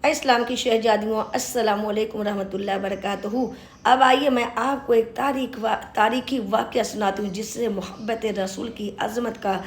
اسلام کی شہزادیوں، السلام علیکم ورحمۃ اللہ وبرکاتہ۔ اب آئیے میں آپ کو ایک تاریخی واقعہ سناتی ہوں جس سے محبت رسول کی عظمت کا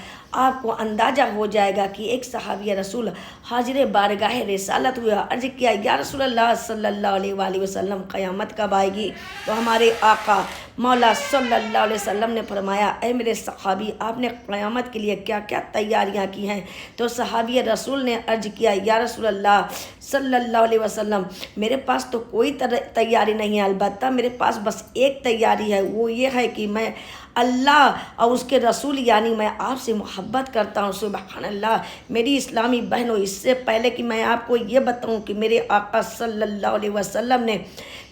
آپ کو اندازہ ہو جائے گا کہ ایک صحابی رسول حاضر بارگاہ رسالت ہوا، عرض کیا یا رسول اللہ صلی اللہ علیہ وآلہ وسلم قیامت کب آئے گی؟ تو ہمارے آقا مولا صلی اللہ علیہ وسلم نے فرمایا اے میرے صحابی، آپ نے قیامت کے لیے کیا کیا تیاریاں کی ہیں؟ تو صحابی رسول نے عرض کیا یا رسول اللہ صلی اللہ علیہ وسلم، میرے پاس تو کوئی تیاری نہیں ہے، البتہ میرے پاس بس ایک تیاری ہے، وہ یہ ہے کہ میں اللہ اور اس کے رسول یعنی میں آپ سے محبت کرتا ہوں۔ سبحان اللہ میری اسلامی بہنوں، اس سے پہلے کہ میں آپ کو یہ بتاؤں کہ میرے آقا صلی اللہ علیہ وسلم نے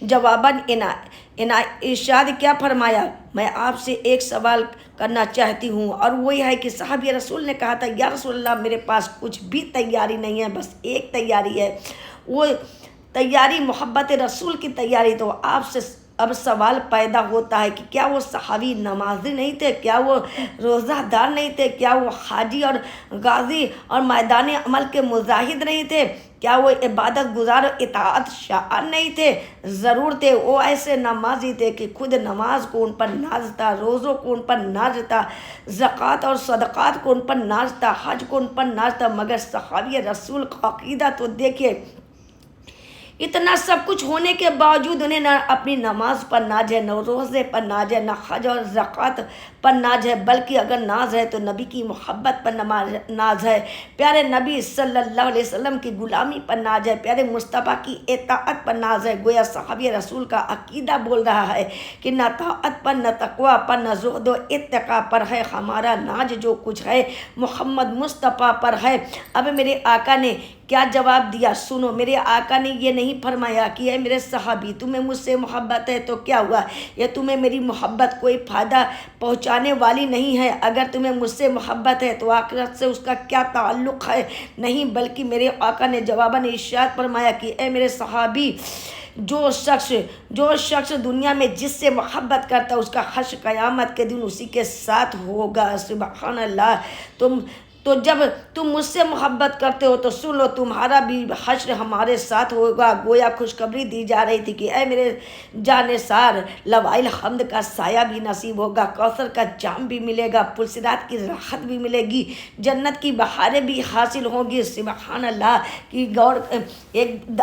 جواباً ارشاد کیا فرمایا، میں آپ سے ایک سوال کرنا چاہتی ہوں، اور وہی ہے کہ صحابی رسول نے کہا تھا یا رسول اللہ میرے پاس کچھ بھی تیاری نہیں ہے، بس ایک تیاری ہے، وہ تیاری محبت رسول کی تیاری۔ تو آپ سے اب سوال پیدا ہوتا ہے کہ کیا وہ صحابی نمازی نہیں تھے؟ کیا وہ روزہ دار نہیں تھے؟ کیا وہ حاجی اور غازی اور میدان عمل کے مجاہد نہیں تھے؟ کیا وہ عبادت گزار و اطاعت شاعر نہیں تھے؟ ضرور تھے۔ وہ ایسے نمازی تھے کہ خود نماز کو ان پر ناز تھا، روزوں کو ان پر ناز تھا، زکوٰۃ اور صدقات کو ان پر ناز تھا، حج کو ان پر ناز تھا، مگر صحابی رسول کا عقیدہ تو دیکھیے، اتنا سب کچھ ہونے کے باوجود انہیں نہ اپنی نماز پر ناز ہے، نہ روزے پر ناز ہے، نہ حج اور زکوٰۃ پر ناز ہے، بلکہ اگر ناز ہے تو نبی کی محبت پر ناز ہے، پیارے نبی صلی اللہ علیہ وسلم کی غلامی پر ناز ہے، پیارے مصطفیٰ کی اطاعت پر ناز ہے۔ گویا صحابی رسول کا عقیدہ بول رہا ہے کہ نہ طاعت پر، نہ تقویٰ پر، نہ زہد و اتقاء پر ہے، ہمارا ناز جو کچھ ہے محمد مصطفیٰ پر ہے۔ اب میرے آقا نے کیا جواب دیا سنو، میرے آقا نے یہ نہیں فرمایا کہ اے میرے صحابی تمہیں مجھ سے محبت ہے تو کیا ہوا، یا تمہیں میری محبت کوئی فائدہ پہنچانے والی نہیں ہے، اگر تمہیں مجھ سے محبت ہے تو آخرت سے اس کا کیا تعلق ہے؟ نہیں، بلکہ میرے آقا نے جواباً ارشاد فرمایا کہ اے میرے صحابی، جو شخص دنیا میں جس سے محبت کرتا ہے اس کا حشر قیامت کے دن اسی کے ساتھ ہوگا۔ سبحان اللہ۔ تو جب تم مجھ سے محبت کرتے ہو تو سن لو، تمہارا بھی حشر ہمارے ساتھ ہوگا۔ گویا خوشخبری دی جا رہی تھی کہ اے میرے جانثار، لوائل حمد کا سایہ بھی نصیب ہوگا، کوثر کا جام بھی ملے گا، پلسرات کی راحت بھی ملے گی، جنت کی بہاریں بھی حاصل ہوں گی۔ سبحان اللہ کی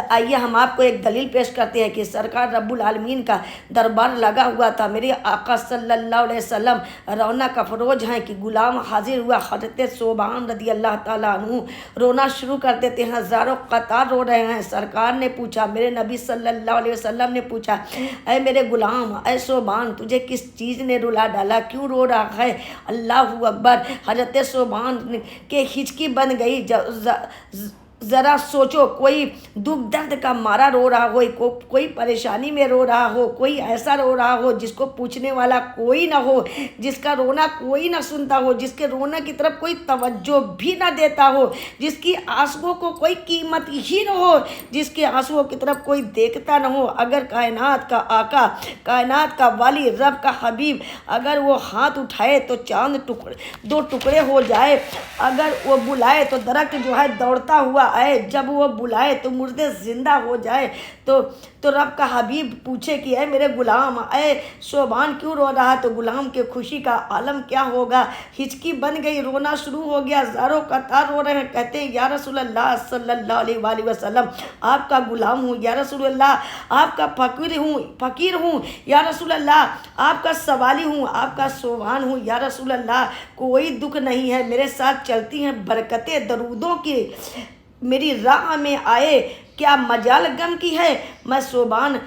آئیے ہم آپ کو ایک دلیل پیش کرتے ہیں کہ سرکار رب العالمین کا دربار لگا ہوا تھا، میرے آقا صلی اللہ علیہ وسلم رونق افروز ہیں کہ غلام حاضر ہوا، حضرت صوبان رضی اللہ تعالیٰ عنہ رونا شروع کر دیتے ہیں، ہزاروں قطار رو رہے ہیں۔ سرکار نے پوچھا، میرے نبی صلی اللہ علیہ وسلم نے پوچھا، اے میرے غلام، اے صوبان، تجھے کس چیز نے رلا ڈالا، کیوں رو رہا ہے؟ اللہ اکبر۔ حضرت صوبان کے ہچکی بن گئی۔ ذرا سوچو، کوئی دکھ درد کا مارا رو رہا ہو، کوئی پریشانی میں رو رہا ہو، کوئی ایسا رو رہا ہو جس کو پوچھنے والا کوئی نہ ہو، جس کا رونا کوئی نہ سنتا ہو، جس کے رونا کی طرف کوئی توجہ بھی نہ دیتا ہو، جس کی آنسوؤں کو کوئی قیمت ہی نہ ہو، جس کے آنسوؤں کی طرف کوئی دیکھتا نہ ہو۔ اگر کائنات کا آقا، کائنات کا والی، رب کا حبیب اگر وہ ہاتھ اٹھائے تو چاند دو ٹکڑے ہو جائے، اگر وہ بلائے تو درخت جو ہے دوڑتا ہوا آئے، جب وہ بلائے تو مردے زندہ ہو جائے، تو رب کا حبیب پوچھے کہ اے میرے غلام، اے صوبان کیوں رو رہا؟ تو غلام کے خوشی کا عالم کیا ہوگا؟ ہچکی بن گئی، رونا شروع ہو گیا، زاروں قطار رو رہے ہیں، کہتے ہیں یا رسول اللہ صلی اللہ علیہ وآلہ وسلم، آپ کا غلام ہوں، یا رسول اللہ آپ کا فقیر ہوں، یا رسول اللہ آپ کا سوالی ہوں، آپ کا صوبان ہوں، یا رسول اللہ کوئی دکھ نہیں ہے، میرے ساتھ چلتی ہیں برکتیں درودوں کی، میری راہ میں آئے، کیا مجال غم کی ہے؟ میں صوبان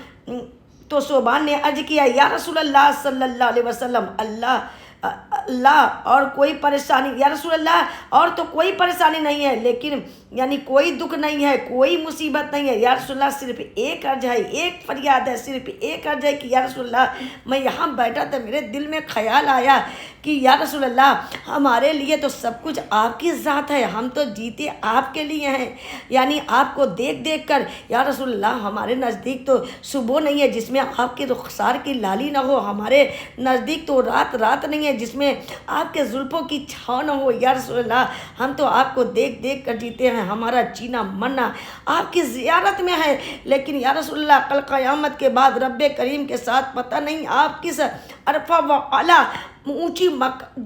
نے عرض کیا یا رسول اللہ صلی اللہ علیہ وسلم، اللہ اور کوئی پریشانی، یا رسول اللہ اور تو کوئی پریشانی نہیں ہے، لیکن یعنی کوئی دکھ نہیں ہے، کوئی مصیبت نہیں ہے، یا رسول اللہ صرف ایک عرض ہے، ایک فریاد ہے، صرف ایک عرض ہے کہ یا رسول اللہ میں یہاں بیٹھا تھا، میرے دل میں خیال آیا کہ یا رسول اللہ ہمارے لیے تو سب کچھ آپ کی ذات ہے، ہم تو جیتے آپ کے لیے ہیں، یعنی آپ کو دیکھ دیکھ کر یا رسول اللہ ہمارے نزدیک تو صبح نہیں ہے جس میں آپ کے رخسار کی لالی نہ ہو، ہمارے نزدیک تو رات نہیں ہے جس میں آپ کے زلفوں کی چھاؤں نہ ہو، یا رسول اللہ ہم تو آپ کو دیکھ دیکھ کر جیتے ہیں، ہیں ہمارا جینا مرنا آپ کی زیارت میں ہے، لیکن یا رسول اللہ کل قیامت کے بعد رب کریم کے ساتھ پتہ نہیں آپ کس عرفہ و اعلیٰ اونچی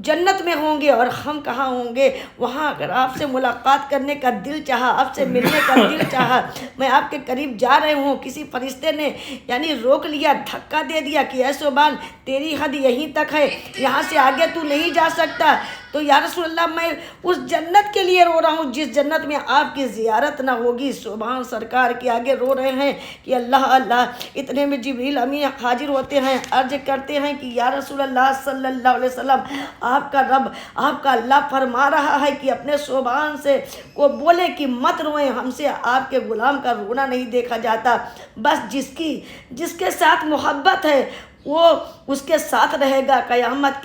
جنت میں ہوں گے اور ہم کہاں ہوں گے۔ وہاں اگر آپ سے ملاقات کرنے کا دل چاہا، آپ سے ملنے کا دل چاہا، میں آپ کے قریب جا رہے ہوں، کسی فرشتے نے یعنی روک لیا، دھکا دے دیا کہ اے صوبان تیری حد یہیں تک ہے، یہاں سے آگے تو نہیں جا سکتا، تو یا رسول اللہ میں اس جنت کے لیے رو رہا ہوں جس جنت میں آپ کی زیارت نہ ہوگی۔ سبحان سرکار کے آگے رو رہے ہیں کہ اللہ اللہ۔ اتنے میں جبریل امین حاضر ہوتے ہیں، عرض کرتے ہیں کہ یا رسول اللہ صلی اللہ علیہ وسلم آپ کا رب، آپ کا اللہ فرما رہا ہے کہ اپنے صوبان سے کو بولے کہ مت روئیں، ہم سے آپ کے غلام کا رونا نہیں دیکھا جاتا، بس جس کے ساتھ محبت ہے وہ اس کے ساتھ رہے گا، قیامت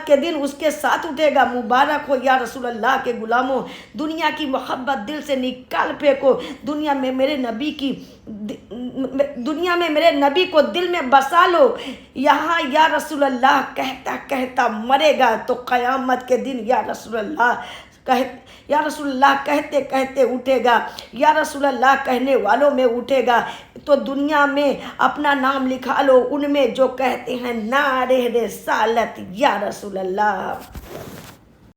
کے دن اس کے ساتھ اٹھے گا۔ مبارک ہو یا رسول اللہ کے غلاموں، دنیا کی محبت دل سے نکال پھینکو، دنیا میں میرے نبی کو دل میں بسا لو۔ یہاں یا رسول اللہ کہتا کہتا مرے گا تو قیامت کے دن یا رسول اللہ کہتے کہتے اٹھے گا، یا رسول اللہ کہنے والوں میں اٹھے گا، تو دنیا میں اپنا نام لکھا لو ان میں جو کہتے ہیں نعرہ رسالت یا رسول اللہ۔